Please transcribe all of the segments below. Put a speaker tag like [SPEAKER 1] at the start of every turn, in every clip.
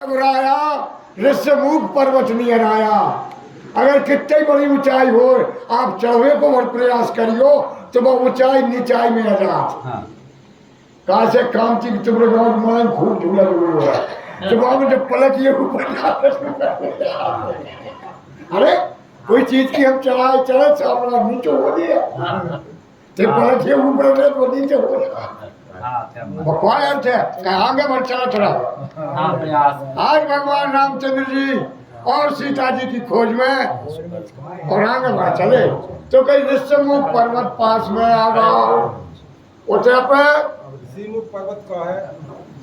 [SPEAKER 1] घुराया ऋष्यमुख पर्वत नियर आया। अगर कितनी बड़ी ऊंचाई हो आप चढ़वे को और प्रयास करियो तो वो ऊंचाई नीचाई में आ जात।
[SPEAKER 2] हाँ।
[SPEAKER 1] कहा से काम की तुम्हारे गाँव में खूब झूला झूल रहा है तो वहां में जब पलक ये ऊपर अरे कोई चीज की हम चढ़ाए चढ़े सामने नीचे हो गया तो पलक ये ऊपर रहे तो नीचे हो गया बकवास है। आगे बढ़ चला थोड़ा। आज भगवान रामचंद्र जी और सीता जी की खोज में और आगे बढ़ चले तो कई ऋष्यमुख पर्वत पास में आ गए। उतर पे
[SPEAKER 3] ऋषिमुख पर्वत का है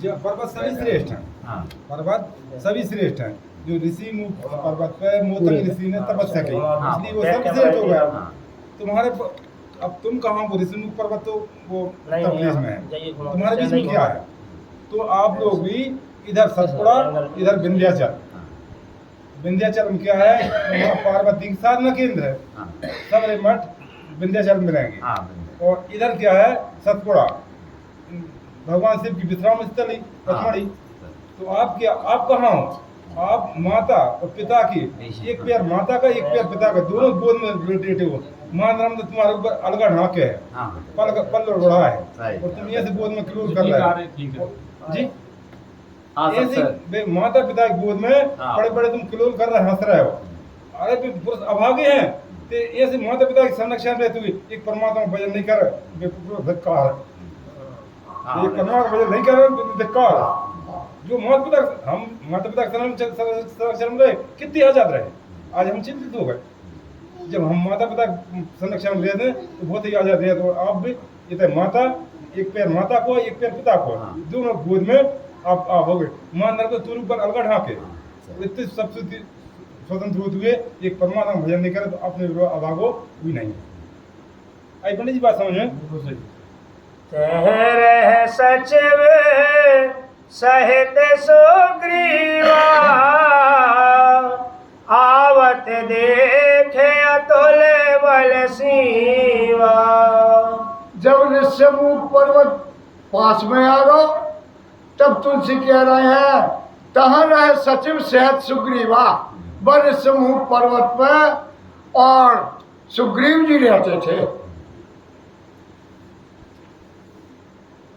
[SPEAKER 3] जो पर्वत सभी श्रेष्ठ हैं। पर्वत सभी श्रेष्ठ हैं। जो ऋषिमुख पर्वत पे मोतक ऋषि ने तपस्या की इसलिए वो सब श्रेष्ठ हो गया। तुम्हारे अब तुम कहाँ वो ऋषिमुख पर्वत तो वो उत्तर प्रदेश में है। तुम्हारे बीच में क्या है तो आप लोग भी इधर सतपुड़ा इधर विंध्याचल में क्या है वहाँ पार्वती की साधना केंद्र है। सबरे मठ विंध्याचल में मिलेंगे और इधर क्या है सतपुड़ा भगवान शिव की विश्राम स्थली पचमढ़ी। तो आप क्या आप कहाँ हो आप माता और पिता की एक पैर माता का एक पैर पिता का दोनों गोद में लेटे हो। मान राम तुम्हारे ऊपर अलगा ढाके है पल्ल बढ़ा है और तुम ऐसे गोद में क्लोज कर रहे हो जी ऐसे माता पिता की गोद में बड़े बड़े तुम क्लोज कर रहे हंस रहे हो। अरे पुरुष अभागे हैं तो ऐसे माता पिता की संरक्षण रहते हुए एक परमात्मा भजन नहीं कर धिक्कार एक परमात्मा भजन नहीं कर धिक्कार। जो माता पिता संरक्षण रहे कितनी आजाद रहे आज हम चिंतित हो गए। जब हम माता पिता संरक्षण ले थे तो बहुत ही आजाद रहे। तो आप भी ये माता एक पैर माता को एक पैर पिता को दोनों गोद में आप हो गए। मान रहे तो तुम ऊपर अलगा ढाके इतने सबसे स्वतंत्र होते हुए एक परमात्मा भजन नहीं करे तो अपने अभागो भी नहीं। आई पंडित जी बात समझ में
[SPEAKER 4] तेरे सचिव सहित सुग्रीवा आवत देखे अतुल बल सीवा।
[SPEAKER 1] जब ऋष्यमुख पर्वत पास में आ गो तब तुलसी कह रहे हैं तहाँ रहे सचिव सहित सुग्रीवा बर ऋष्यमुख पर्वत में और सुग्रीव जी रहते थे।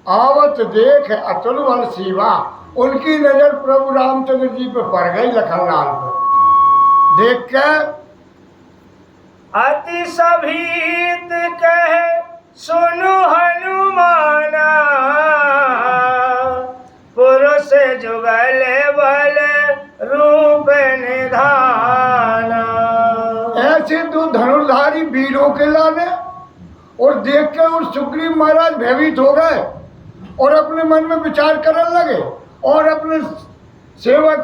[SPEAKER 1] आवत देख अतुल बल सीवा उनकी नजर प्रभु रामचंद्र जी पे पड़ गई लखनलाल पे देख के
[SPEAKER 4] अति सभीत कहे सुनु हनुमाना पुरुष जुगल बल रूप निधाना।
[SPEAKER 1] ऐसे दो धनुर्धारी वीरों के लाने और देख के और सुग्रीव महाराज भयभीत हो गए और अपने मन में विचार करने लगे और अपने सेवक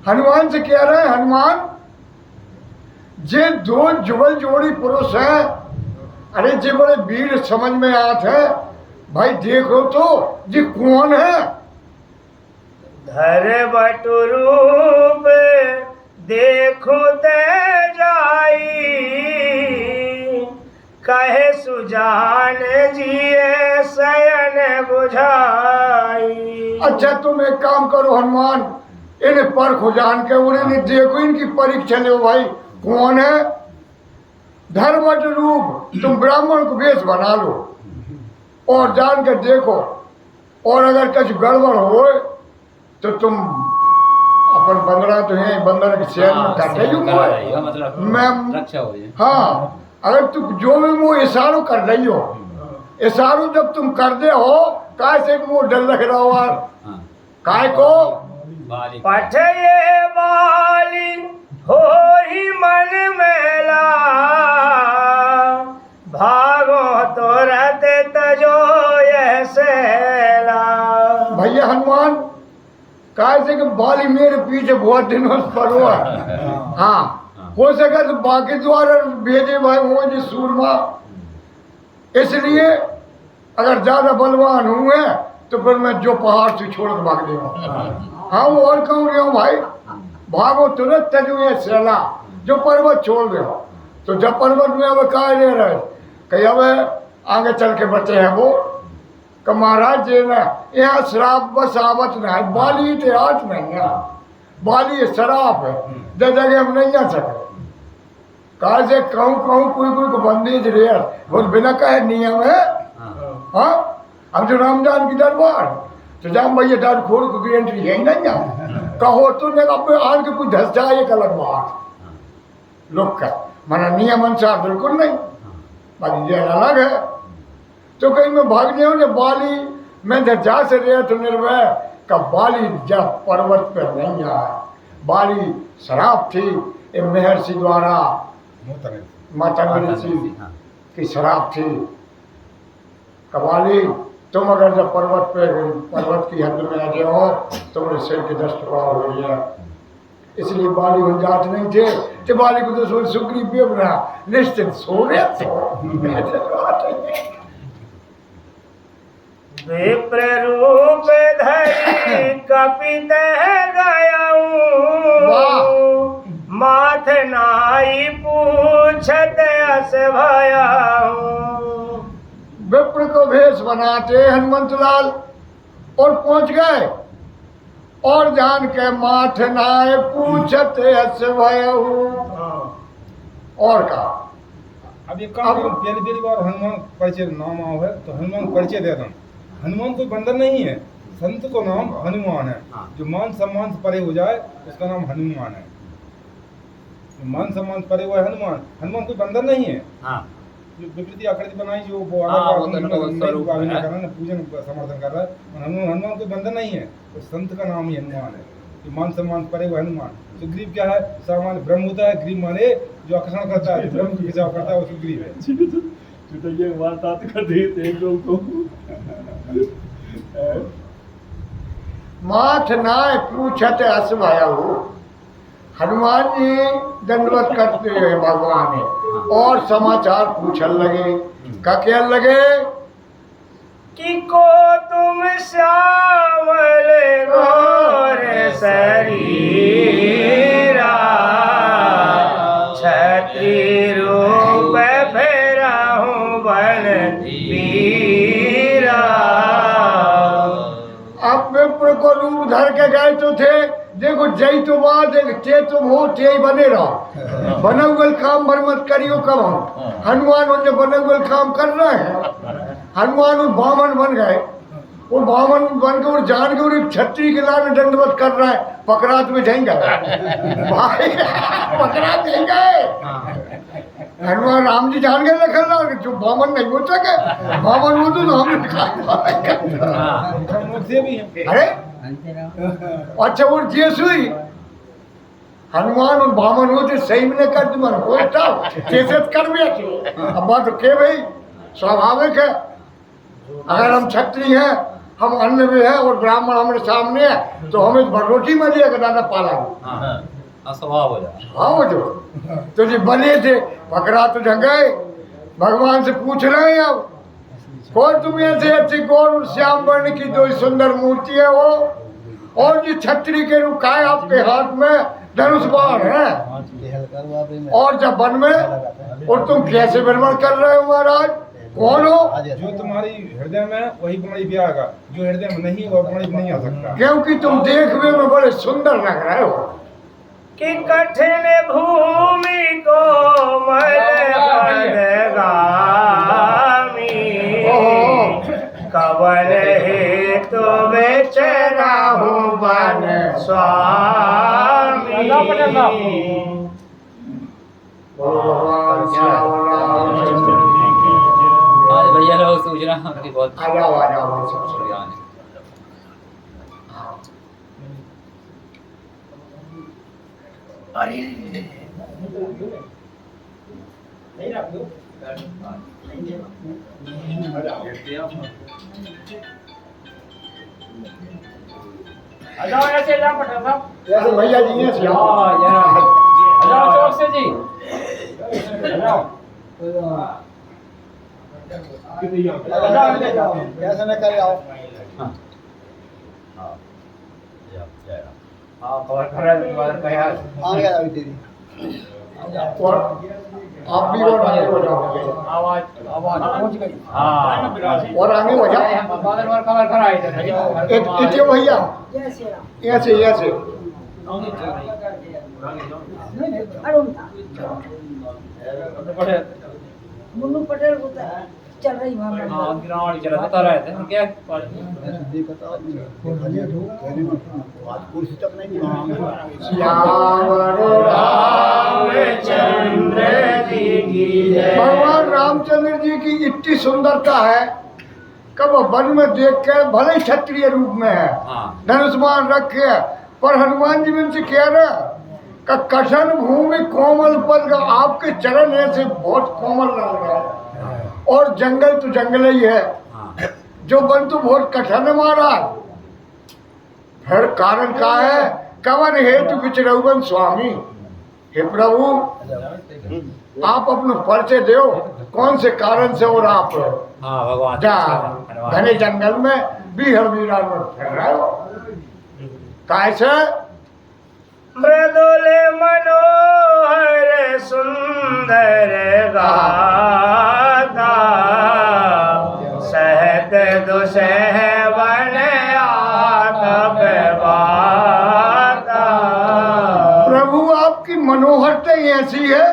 [SPEAKER 1] हनुमान से कह रहे हैं हनुमान जे दो जुगल जोड़ी पुरुष हैं अरे जे बड़े वीर समझ में आते हैं भाई देखो तो जी कौन है।
[SPEAKER 4] धर बटु रूप देखो ते जाई कहे सुजान जिए शयन बुझाई।
[SPEAKER 1] अच्छा तुम एक काम करो हनुमान इन्हें परखो जान के उन्हें देखो इनकी परीक्षा लो भाई कौन है। धर्मट रूप तुम ब्राह्मण को वेश बना लो और जान कर देखो और अगर कुछ गड़बड़ हो तो तुम अपन बंदरा तो है बंदर के शहर में काटे
[SPEAKER 2] मतलब
[SPEAKER 1] मैं हाँ अगर तुम जो भी मुँह इशारों कर रही हो इशारों जब तुम कर दे हो काय से मुँह डर लग रहा हो काय को
[SPEAKER 4] पठये बाली हो ही मन मेला भागो तो रहते तजो यह सेला।
[SPEAKER 1] भैया हनुमान काय से कि बाली मेरे पीछे बहुत दिनों से पड़ो है। हाँ हो सके तो बाकी द्वारा भेजे भाई वो जी सूरमा इसलिए अगर ज्यादा बलवान हुए तो फिर मैं जो पहाड़ से छोड़ के भाग देगा। हाँ वो और कहूँ रहे हो भाई भागो तुरंत तजो ये सेला जो पर्वत छोड़ दे तो जब पर्वत में अब कहा ले रहे कहीं अब आगे चल के बचे हैं वो कि महाराज जी ने यहाँ शराब बस आवत ना है, बाली इतिहास नहीं है, बाली शराब है, जब जगह हम नहीं आ सके। कहा से कहूँ कोई को बंदेज रे वो बिना कहे नियम है। हाँ हम जो रामजान की दरबार तो जाम भैया डर खोड़ को एंट्री है ही नहीं है। कहो तो ने अपने आन के कुछ धस जाए एक अलग बात लोग का माना नियम अनुसार बिल्कुल नहीं, बाकी ये अलग है। तो कहीं मैं भागने हो बाली मैं जा से रहे तो निर्भय का बाली जब पर्वत पर नहीं आया, बाली शराब थी ये महर्षि द्वारा माता ऋषि की शराब थी। कबाली तुम अगर जब पर्वत की हद में आ जाओ तो मेरे सिर के 10 टुकड़ा हो गया। इसलिए बाली को जात नहीं थे कि बाली को तो सुग्रीव भी बना निश्चित सो रहे थे।
[SPEAKER 4] विप्र रूप धरि कपित गयाऊं, माथ नाई पूछत अस भयाऊं।
[SPEAKER 1] विप्र को भेष बनाते हनुमंत लाल और पहुंच गए और जान के माथ नाय पूछत अस भयाऊं। और कहा
[SPEAKER 3] अब ये काम पहली बार हनुमान परिचय नाम आओ है तो हनुमान परिचय दे दो। हनुमान कोई बंदर नहीं है, संत को नाम हनुमान है। जो मान सम्मान से परे हो जाए उसका नाम हनुमान है। मान सम्मान से परे हुआ है हनुमान। हनुमान कोई बंदर नहीं है। जो विकृति आकृति बनाई जो वो पूजन समर्थन कर रहा है। हनुमान कोई बंदर नहीं है, तो संत का नाम ही हनुमान है। जो मान सम्मान परे हुआ हनुमान। सुग्रीव क्या है? सामान्य ब्रह्म होता है। ग्रीव माने जो आकर्षण करता है, ब्रह्म की खिंचाव करता है, वो सुग्रीव है।
[SPEAKER 2] ये वार्ता कर देते लोग को
[SPEAKER 1] माथ नाय पूछत अस भयाऊं। हनुमान जी दंडवत करते हुए भगवान ने और समाचार पूछन लगे। क्या कहने लगे
[SPEAKER 4] कि को तुम श्यामल घोर शरीरा, छत्री रूप फेराहूं बन वीरा।
[SPEAKER 1] अब विप्र को रूप धर के गए तो थे। देखो जय तो बात चे तुम हो चे बने रहो, बना हुए काम भर मत करियो। कब हम हनुमान उनसे बने हुए काम कर रहे हैं। हनुमान उन बामन बन गए, वो बामन बन के और जान के और छत्री के लाने दंडवत कर रहा है। पकड़ा तुम्हें जाएंगे भाई, पकड़ा देंगे। हनुमान राम जी जान के रखल ना जो बामन नहीं हो सके, बामन हो तो हम अरे अच्छा वो जेस हुई हनुमान और बामन होते सही में कर तुम होता कैसे कर भी। अब बात तो के भाई स्वाभाविक है। अगर हम क्षत्रिय हैं, हम अन्न में हैं और ब्राह्मण हमारे सामने है तो हमें रोटी में दिया दादा पाला
[SPEAKER 5] स्वभाव हो जाए।
[SPEAKER 1] हाँ वो जो तो जी बने थे पकड़ा तो जगह भगवान से पूछ रहे हैं। अब कौन तुम ऐसे अच्छी गौर और श्याम वर्ण की दो सुंदर मूर्ति है वो, और जो छत्री के रूप का है आपके हाथ में धनुष बाण है और जब वन में, और तुम कैसे भ्रमण कर रहे हो महाराज? कौन हो?
[SPEAKER 3] जो तुम्हारी हृदय में वही बड़ी भी आएगा, जो हृदय में नहीं वो बड़ी नहीं आ सकता।
[SPEAKER 1] क्योंकि तुम देखने में बड़े सुंदर लग रहे हो।
[SPEAKER 4] कि कठिन भूमि को मल पदगामी, कवन हेतु बेचरा हूँ वन स्वामी।
[SPEAKER 5] आज भैया लोग सोच रहा हूँ कि बहुत
[SPEAKER 1] आ जाओ
[SPEAKER 5] बढ़िया है।
[SPEAKER 2] ऐसे जा पटा साहब,
[SPEAKER 1] ऐसे भैया जी हैं
[SPEAKER 2] चौक से जी
[SPEAKER 1] ऐसे न करे आओ। आप भी और आगे हो जाओ,
[SPEAKER 2] आवाज आवाज पहुंच गई हाँ
[SPEAKER 1] और आगे हो जाओ।
[SPEAKER 2] बादल वाला कवर करा इधर
[SPEAKER 1] इतने भैया ऐसे ऐसे
[SPEAKER 6] मुन्नू पटेल को चल रही वहाँ
[SPEAKER 5] हाँ ग्राउंड चला बता रहे थे क्या
[SPEAKER 1] भगवान रामचंद्र जी की इतनी सुंदरता है कब वन में देख के भले ही क्षत्रिय रूप में है,
[SPEAKER 5] हाँ।
[SPEAKER 1] धनुष्मान रखे है, पर हनुमान जी उनसे कह रहे का कठिन भूमि कोमल पद का आपके चरण ऐसे बहुत कोमल लग रहा है, और जंगल तो जंगल ही है,
[SPEAKER 5] हाँ।
[SPEAKER 1] जो वन तो बहुत कठिन है महाराज। फिर कारण का है कवन हेतु विचरौवन स्वामी। हे प्रभु आप अपने परिचय दो, कौन से कारण से और आप
[SPEAKER 5] हाँ भगवान
[SPEAKER 1] जा घने जंगल में बीहड़ बीरान में फिर रहे हो कैसे?
[SPEAKER 4] मृदुल मनोहर सुंदर गाथा सहत दुसह वन आतप बाता।
[SPEAKER 1] प्रभु आपकी मनोहरता ही ऐसी है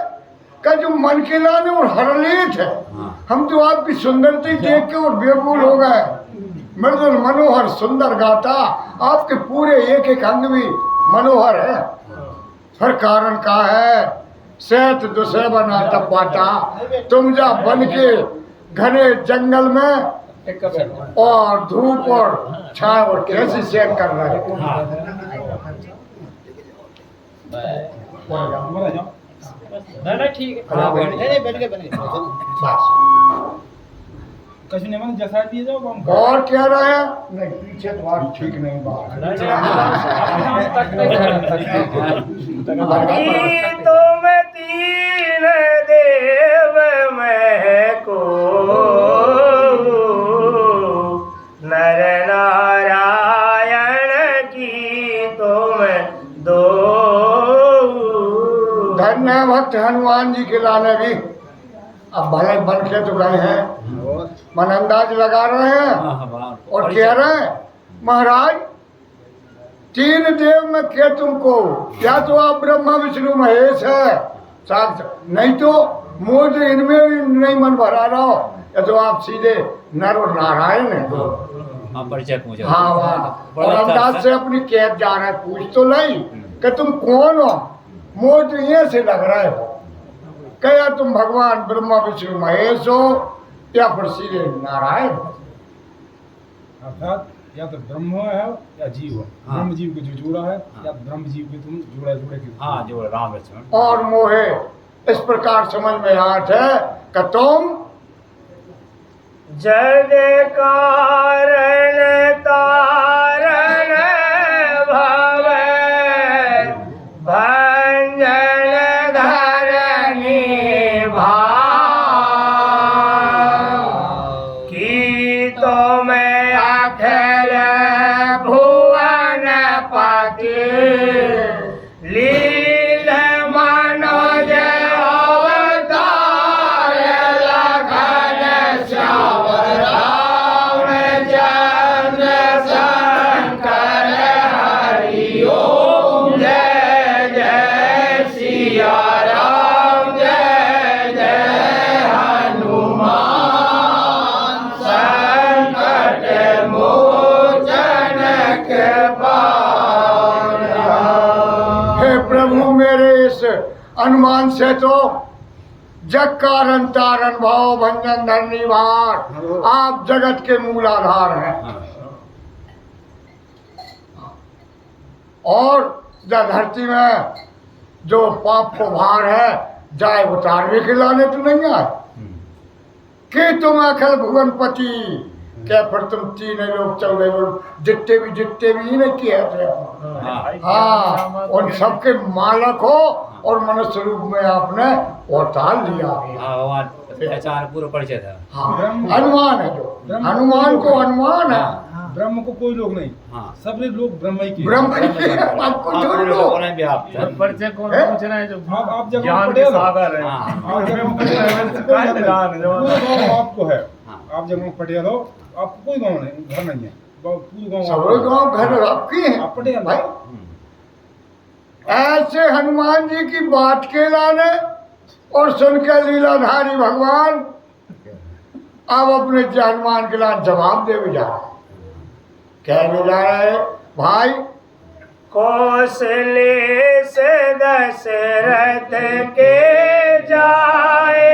[SPEAKER 1] कि जो मन के लाने और हरलेट है।
[SPEAKER 5] हाँ।
[SPEAKER 1] हम तो आपकी सुंदरता ही देख के और बेबूल हो गए। मृदुल मनोहर सुंदर गाता, आपके पूरे एक एक अंग भी मनोहर है। हर कारण का है सेत दुसरे बना तब पाता, तुम जा बन के घने जंगल में और धूप और छाया और कैसे सेन कर रहे हो।
[SPEAKER 2] नहीं ठीक है
[SPEAKER 5] हाँ, बैठ गए।
[SPEAKER 2] बैठ गए बने
[SPEAKER 1] बस।
[SPEAKER 3] कछु नहीं माने जैसा दिए जाओ हम
[SPEAKER 1] और कह रहे हैं नहीं पीछे तो आप ठीक नहीं बात
[SPEAKER 4] तुम तीन देव मैं को नर नारायण की तुम दो।
[SPEAKER 1] धन्य है भक्त हनुमान जी के लाने भी। अब भले बन के तो गए हैं, मन अंदाज लगा रहे हैं और कह रहे हैं महाराज तीन देव में क्या तुमको, या तो आप ब्रह्मा विष्णु महेश है साक्षात, नहीं तो मुझे इनमें भी नहीं मन भरा रहा हो, या तो आप सीधे नर और नारायण है।
[SPEAKER 5] हाँ परिचय पूछा
[SPEAKER 1] हाँ वाह, और अंदाज से अपनी कैद जा रहा है, पूछ तो नहीं कि तुम कौन हो। मुझे ये से लग रहा है क्या तुम भगवान ब्रह्मा विष्णु महेश हो या फिर सीधे नारायण।
[SPEAKER 3] अर्थात या तो ब्रह्म है या जीव है।
[SPEAKER 5] हाँ।
[SPEAKER 3] ब्रह्म जीव को जो जोड़ा है या ब्रह्म जीव के तुम जोड़ा जोड़े के
[SPEAKER 5] हाँ जो राम लक्ष्मण
[SPEAKER 1] और मोहे इस प्रकार समझ में आत है कि तुम
[SPEAKER 4] जग कारण तारण भव भंजन धरणी की तुम अखिल भुवन पति लील मनोज अवतार लखन श्याम रामचंद्र शंकर हरि ओम जय जय सिया राम जय जय हनुमान संकट मोचन कृपाल।
[SPEAKER 1] हे प्रभु मेरे इस अनुमान से तो जग कारण तारण भाव भंजन धरनी भार, आप जगत के मूलाधार हैं। और जब धरती में जो पाप को भार है जाए उतारने के लाने तो नहीं आए कि तुम अखिल भुवनपति, क्या फिर तुम तीन लोग 14 लोग जितने भी इन्हें किए थे। हाँ उन सबके मालक हो और मनुष्य रूप में आपने अवतार लिया।
[SPEAKER 5] हाँ भगवान पहचान पूरा परिचय था।
[SPEAKER 1] हाँ हनुमान है जो, हनुमान को हनुमान है।
[SPEAKER 3] ब्रह्म को कोई लोग नहीं,
[SPEAKER 5] हाँ।
[SPEAKER 3] सब लोग ब्रह्म ही के।
[SPEAKER 1] ब्रह्म आपको छोड़ लो,
[SPEAKER 5] उन्हें भी आप
[SPEAKER 2] परिचय कौन
[SPEAKER 1] हैं?
[SPEAKER 2] पूछ रहे हैं जो
[SPEAKER 3] आप जगह
[SPEAKER 2] ज्ञान के
[SPEAKER 3] पटेल हो।
[SPEAKER 2] सागर है
[SPEAKER 5] हाँ।
[SPEAKER 3] आप जगह पटेल हो,
[SPEAKER 2] काय निदान है, जो-
[SPEAKER 3] पूरा गाँव आपको है।
[SPEAKER 5] हाँ।
[SPEAKER 3] आप जगह पटेल हो, आपको कोई गाँव नहीं, घर नहीं है, पूरा गाँव
[SPEAKER 1] सब
[SPEAKER 3] आपका है।
[SPEAKER 1] गाँव घर आपकी है
[SPEAKER 3] आप पटेल
[SPEAKER 1] भाई।
[SPEAKER 3] हो।
[SPEAKER 1] ऐसे हनुमान जी की बात के लाने और सुन के लीलाधारी भगवान अब अपने हनुमान के लाने जवाब दे भी जा रहा है। कह भी जा रहा है भाई
[SPEAKER 4] कौशले से दशरथ के जाए,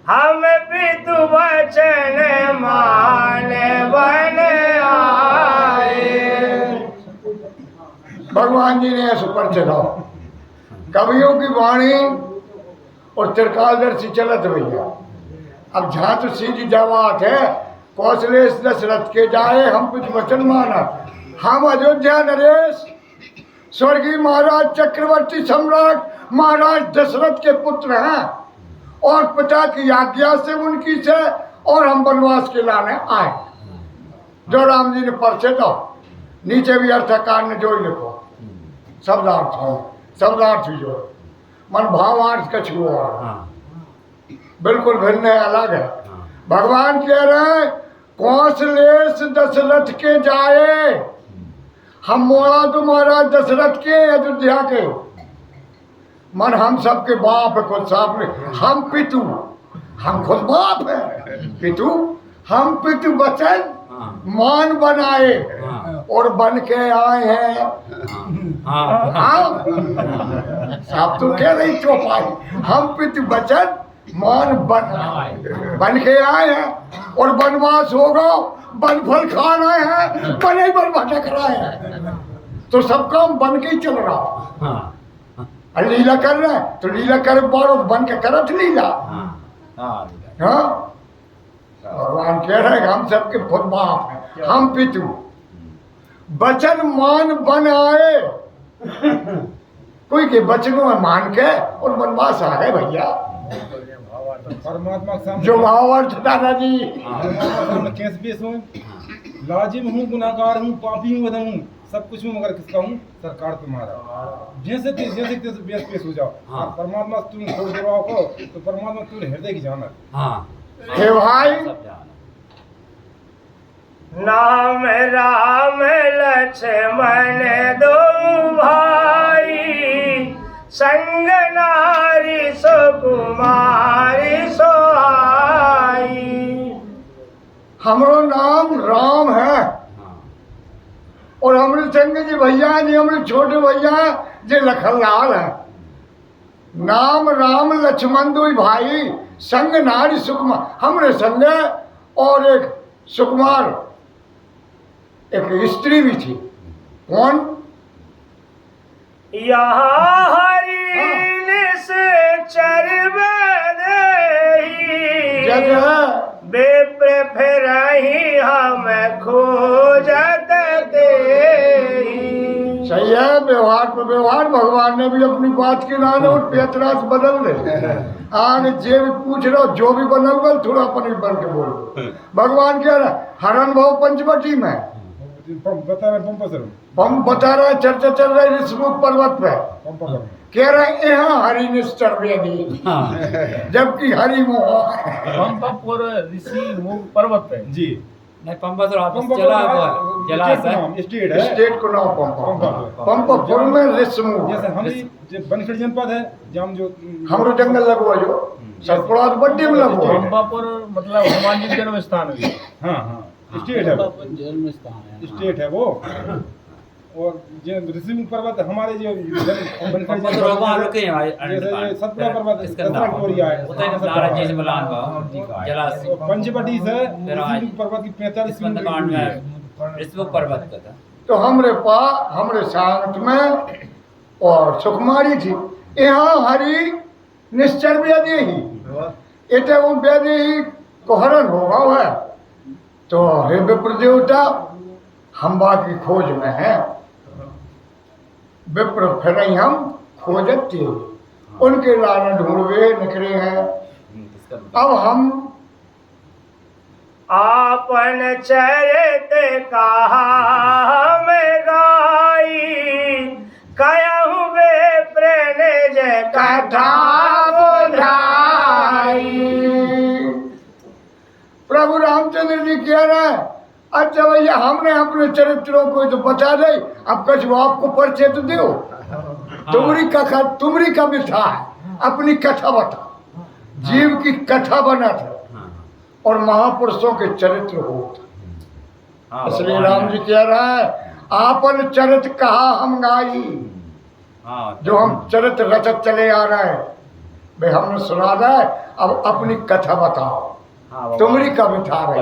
[SPEAKER 4] हम पितु वचन मान बन आए।
[SPEAKER 1] भगवान जी ने ऐसे पर चढ़ाओ कवियों की वाणी और त्रिकालदर्शी चलत भैया। अब जहाँ तो सीधी जवाब है कौशलेश दशरथ के जाए हम कुछ वचन माना। हम अयोध्या नरेश स्वर्गीय महाराज चक्रवर्ती सम्राट महाराज दशरथ के पुत्र हैं और पिता की आज्ञा से उनकी से और हम वनवास के लाने आए। जो राम जी ने पर्चे दो नीचे भी अर्थकार ने जो लिखो शब्दार्थ हो शब्दार्थ भी जो मन भावार्थ कछ हुआ बिल्कुल भिन्न है अलग है। भगवान कह रहे हैं कौशलेश दशरथ के जाए। हम मोड़ा तो महाराज दशरथ के अयोध्या के मन हम सबके बाप है खुद साहब ने हम पितु हम खुद बाप है पितु हम पितु वचन मान बनाए और बन के आए हैं। आप तो कह रही चौपाई हम पितु वचन मान बन के आए हैं और वनवास होगा वन फल खाना है बने ही बन भटक रहे हैं। तो सब काम बन के ही चल रहा और लीला कर रहे हैं तो लीला कर बारो बन के करत लीला। हाँ भगवान कह रहे हैं हम सबके खुद बाप हैं हम पितु वचन मान बन आए। कोई के वचनों में मान के और वनवास आ गए भैया।
[SPEAKER 3] परमात्मा के सामने
[SPEAKER 1] जो भावार्थ दादाजी
[SPEAKER 3] परमात्मा के सामने कैसे पेश हूँ, लाजिम हूँ, गुनाहगार हूँ, पापी हूँ, बदम हूँ, सब कुछ हूँ मगर किसका हूँ? सरकार तुम्हारा। जैसे बेस पेश हो जाओ
[SPEAKER 5] हाँ।
[SPEAKER 3] और परमात्मा तुम छोड़ दे रहा हो तो परमात्मा तुम्हें हृदय की जाना।
[SPEAKER 1] हे भाई
[SPEAKER 4] नाम राम लक्ष्मण दो भाई, संग नारी सुकुमारी सोहाई।
[SPEAKER 1] हमरो नाम राम है और हमरे संग जी भैया जी हमरे छोटे भैया जे लखनलाल है। नाम राम लक्ष्मण दो भाई संग नारी सुकुमार हमरे संग और एक सुकुमार एक स्त्री भी थी। कौन?
[SPEAKER 4] यहाँ हरि से
[SPEAKER 1] जगह
[SPEAKER 4] बेप्र फिरहि हम खोजत तेहि।
[SPEAKER 1] सही है व्यवहार पर व्यवहार। भगवान ने भी अपनी बात के नाम और पेतरास बदल दे। आगे जे भी पूछ रहे हो जो भी बनल बल थोड़ा अपन भी बन के बोलो। भगवान कह रहा हरण भाव पंचवटी में
[SPEAKER 3] बता रहे पंपसर
[SPEAKER 1] हम बता रहे चर्चा चल रही ऋषमुख पर्वत पे
[SPEAKER 3] पंपसर
[SPEAKER 1] कह रहे यहाँ हरि निश्चर वेदी जबकि हरि मोह है।
[SPEAKER 2] पंपापुर ऋषि मुख पर्वत पे
[SPEAKER 3] जी
[SPEAKER 5] नहीं पंपासुर ऑफिस चला है जला है
[SPEAKER 3] स्टेट है।
[SPEAKER 1] स्टेट को नाम पंपापुर में ऋषमुख।
[SPEAKER 3] जैसे हम जो बनखड़ी जनपद है जहाँ जो
[SPEAKER 1] हमरो जंगल लगो जो सतपुड़ा तो बड्डी में लगो।
[SPEAKER 2] पंपापुर मतलब हनुमान जी के जन्म स्थान हुई।
[SPEAKER 3] हाँ हाँ स्टेट है वो स्टेट है वो। और जो ऋषिमुख पर्वत हमारे जो बनखड़ी
[SPEAKER 5] पंपासुर भगवान रुके हैं
[SPEAKER 3] जैसे सतपुड़ा पर्वत
[SPEAKER 5] इसका
[SPEAKER 3] सतपुड़ा
[SPEAKER 5] नाम
[SPEAKER 3] टोरिया है
[SPEAKER 5] होता है नाराज जी से मिलान का जला
[SPEAKER 3] तो पंचवटी से ऋषिमुख पर्वत की 45
[SPEAKER 5] इसमें कांड में ऋषमुख पर्वत का था।
[SPEAKER 1] तो हमरे साथ में और सुकुमारी थी। यहाँ हरि निश्चर वेदी ही एटे वो वेदी ही को हरण होगा है। तो हे विप्र देवता हम बाकी खोज में हैं। विप्र फिर हम खोजत थे उनके लाने ढूंढवे निकले हैं। अब हम
[SPEAKER 4] आपन चरित कहा में गाई, कथा बुझाई।
[SPEAKER 1] प्रभु रामचंद्र जी कह रहे हैं, अच्छा भैया हमने अपने चरित्रों को तो बता दे, अब कुछ वो आपको परिचय तो दो। तुमरी का बिठा है, अपनी कथा बता। जीव की कथा बना था और महापुरुषों के चरित्र हो। इसलिए राम जी कह रहा है, आपन चरित्र कहा हम गाई। जो हम चरित्र रचत चले आ रहे हैं भाई हमने सुना है, अब अपनी कथा बताओ। तुमरी का बिठा रहे,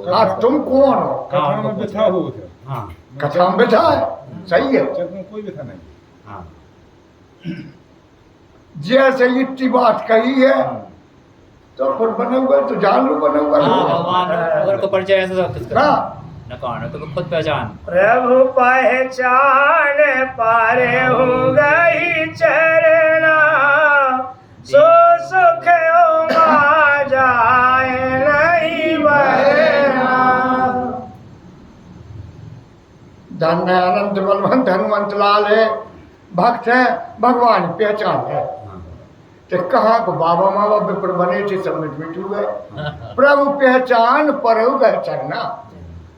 [SPEAKER 1] हाँ तुम कौन हो?
[SPEAKER 3] कथा में बिठा हो
[SPEAKER 1] कथा में बिठा है, सही है।
[SPEAKER 3] चरित्र में कोई बिठा नहीं।
[SPEAKER 1] जैसे इतनी बात कही है तो फिर बने हुए तो जान लो, बने हुए
[SPEAKER 5] भगवान को परिचय ऐसा सब कुछ
[SPEAKER 1] हाँ
[SPEAKER 5] न कौन तो खुद पहचान।
[SPEAKER 4] प्रभु पहचान पारे हो गई चरना, सो सुख उमा जाए नहीं बहना।
[SPEAKER 1] धन है अनंत बलवंत हनुमंत लाल है, भक्त है, भगवान पहचान है। तो कहाँ को बाबा माँ बाप पर बने थे सब मिटू गए। प्रभु पहचान पर हो गए चरना,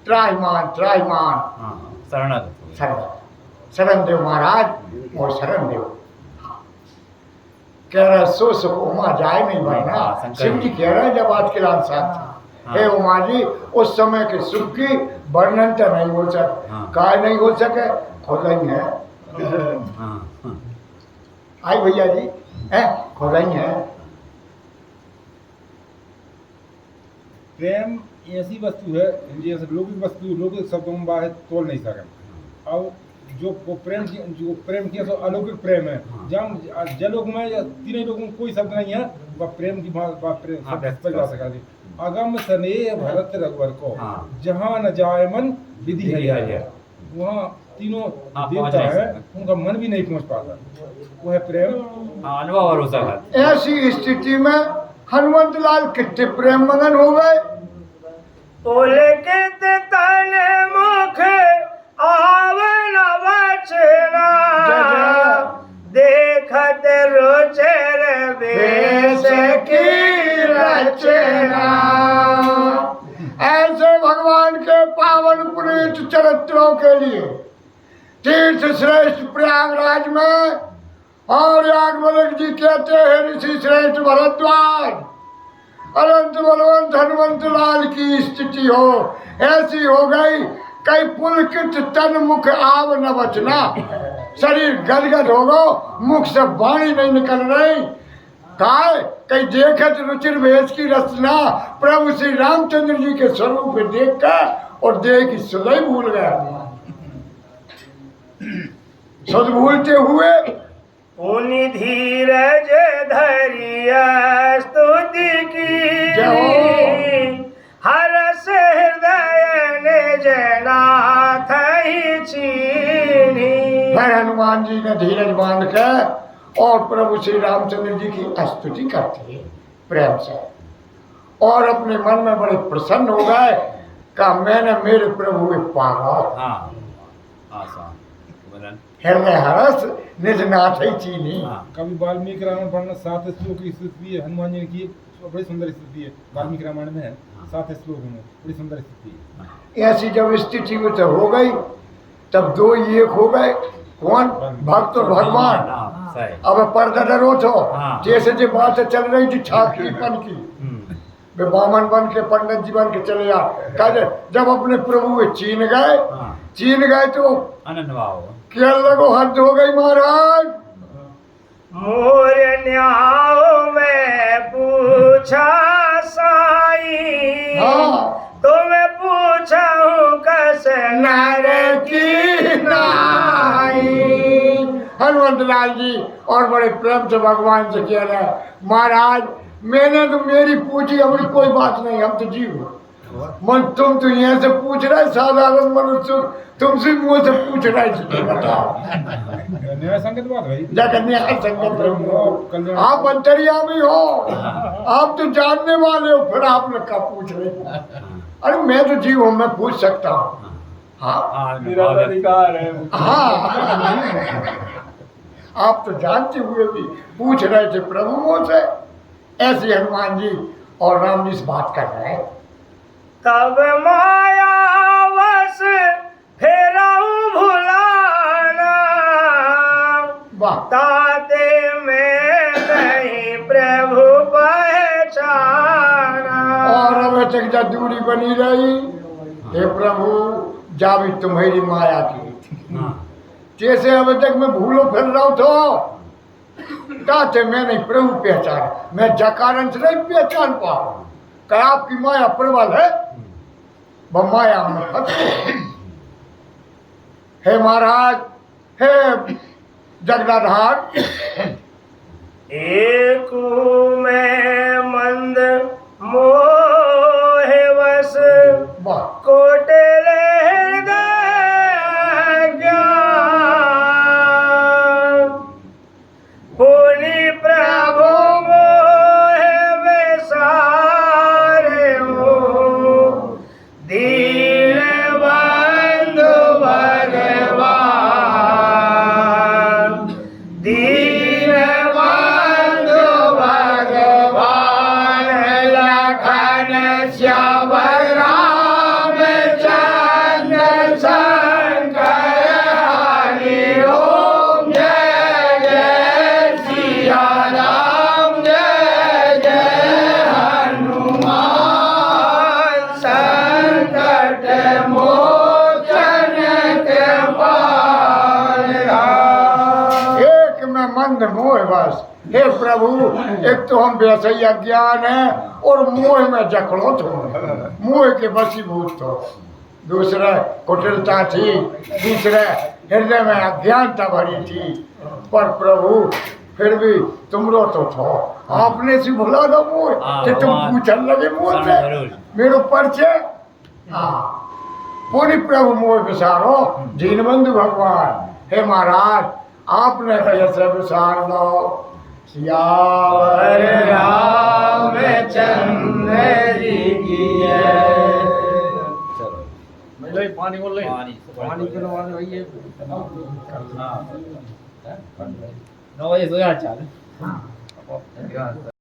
[SPEAKER 1] त्राहिमान शरण शरण देव महाराज और शरण देव। कह रहा सो सुख उमा जाए नहीं बहना। शिव जी कह रहे हैं जब आज के लाल साथ हे उमा जी, उस समय के सुख की वर्णन तो नहीं हो सके। काय नहीं हो सके, खुद ही है। आई भैया जी है, खुद ही है।
[SPEAKER 3] प्रेम ऐसी वस्तु है जैसे लौकिक वस्तु लौकिक शब्दों में बाहर तोड़ नहीं सके। अब जो प्रेम की सो अलौकिक प्रेम है। जहाँ जलोक में तीनों लोगों में कोई शब्द नहीं है, वह प्रेम की बात जा सका। अगम स्नेह भरत रघुवर को, जहाँ न जाए मन विधि है। वहाँ तीनों देवता है, उनका मन भी नहीं पहुँच पाता। वह प्रेम
[SPEAKER 5] अनुभव और उसका।
[SPEAKER 1] ऐसी स्थिति में हनुमंत लाल कितने प्रेम मगन हो गए।
[SPEAKER 4] पुलकित तन मुख आवन वचना, देखत रुचिर वेश की रचना।
[SPEAKER 1] ऐसे भगवान के पावन पुनीत चरित्रों के लिए तीर्थ श्रेष्ठ प्रयागराज में और याज्ञवल्क्य जी कहते हैं ऋषि श्रेष्ठ भरद्वाज, अनंत बलवंत हनुमंत लाल की स्थिति हो ऐसी हो गई, कई पुलकित तन मुख आव न बचना। शरीर गदगद हो गो, मुख से वाणी नहीं निकल रही। काय कई देखत रुचिर भेष की रचना। प्रभु श्री रामचंद्र जी के स्वरूप में देख कर और देख सुधई भूल गया। सद भूलते हुए
[SPEAKER 4] पुनि धीरज धरिया स्तुति की, हरस हृदय निज नाथ ही चीनी।
[SPEAKER 1] फिर हनुमान जी ने धीरज बांध कर और प्रभु श्री रामचंद्र जी की स्तुति करते प्रेम से और अपने मन में बड़े प्रसन्न हो गए। कहा मैंने मेरे प्रभु पागा, हृदय हरस निज नाथ ही चीनी।
[SPEAKER 3] कभी वाल्मीकि रामायण पढ़ना 7 श्लोक की स्थिति है। हनुमान जी ने की बड़ी सुंदर स्थिति है। वाल्मीकि रामायण में है 7 श्लोक में, बड़ी सुंदर स्थिति है।
[SPEAKER 1] ऐसी जब स्थिति में तो हो गई, तब दो एक हो गए। कौन? भक्त और भगवान। अब पर्दा डरो तो जैसे जो बात चल रही थी ठाकुरीपन की, वे बामन बन के पंडित जी बन के चले आ। जब अपने प्रभु चीन गए तो क्या लगो हद हो गई महाराज।
[SPEAKER 4] मोर न्याओ में पूछा साई, तो मैं पूछा हूँ कस नर की नाई।
[SPEAKER 1] हनुमंत लाल जी और बड़े प्रेम से भगवान से कह रहे महाराज मैंने तो मेरी पूछी, हमारी कोई बात नहीं, हम तो जीव मन। तुम तो यहाँ से पूछ रहे साधारण मनुष्य, तुमसे मुँह से पूछ रहे
[SPEAKER 3] न्याय संगत बात भाई,
[SPEAKER 1] न्याय संगत। आप अंतर्यामी हो, आप तो जानने वाले हो, फिर आपने क्या पूछ रहे। अरे मैं तो जीव हूँ, मैं पूछ सकता हूँ। हाँ
[SPEAKER 2] मेरा अधिकार है।
[SPEAKER 1] हाँ आप तो जानते हुए भी पूछ रहे थे प्रभु मुझसे। ऐसे हनुमान जी और राम जी से बात कर रहे हैं।
[SPEAKER 4] तब माया वश फेरऊ भुलाना,
[SPEAKER 1] वाह,
[SPEAKER 4] ताते में नहीं प्रभु पहचाना।
[SPEAKER 1] और अब तक जब दूरी बनी रही, हे प्रभु जा भी तुम्हारी माया की जैसे अब तक मैं भूलो फिर रहा तो ताते मैं नहीं प्रभु पहचान, मैं जकारण से नहीं पहचान पाऊँ। क्या आपकी माया प्रबल है, वह माया में फंस गए। हे महाराज, हे जगदाधार,
[SPEAKER 4] एक में मंद मोह वश
[SPEAKER 1] वाह,
[SPEAKER 4] कोटले हृदय ज्ञान, बोली प्रभु मोह विसारे हो, दीन बंधु भगवान, दीन बंधु भगवान, लखन श्याम रामचंद्र शंकर हरि ओम, जय जय सिया राम, जय जय हनुमान, संकट मोचन कृपाल राम।
[SPEAKER 1] एक में मंद मोह बस। हे प्रभु, एक तो हम वैसे ही अज्ञान है और मोह में जकड़ो तो मोह के वशीभूत तो, दूसरा कुटिलता थी, तीसरा हृदय में अज्ञानता भरी थी। पर प्रभु फिर भी तुमरो तो थो, आपने से भुला दो मोह कि तुम पूछन लगे मोह से मेरो परिचय। हाँ, पूरी प्रभु मोह विसारो, दीनबंधु भगवान। हे महाराज, आपने कैसे विसार दो। सियावर
[SPEAKER 4] रामचंद्र जी की जय।
[SPEAKER 2] पानी बोल रहे पानी के वाले भैया
[SPEAKER 5] 9 बजे सो जा चल।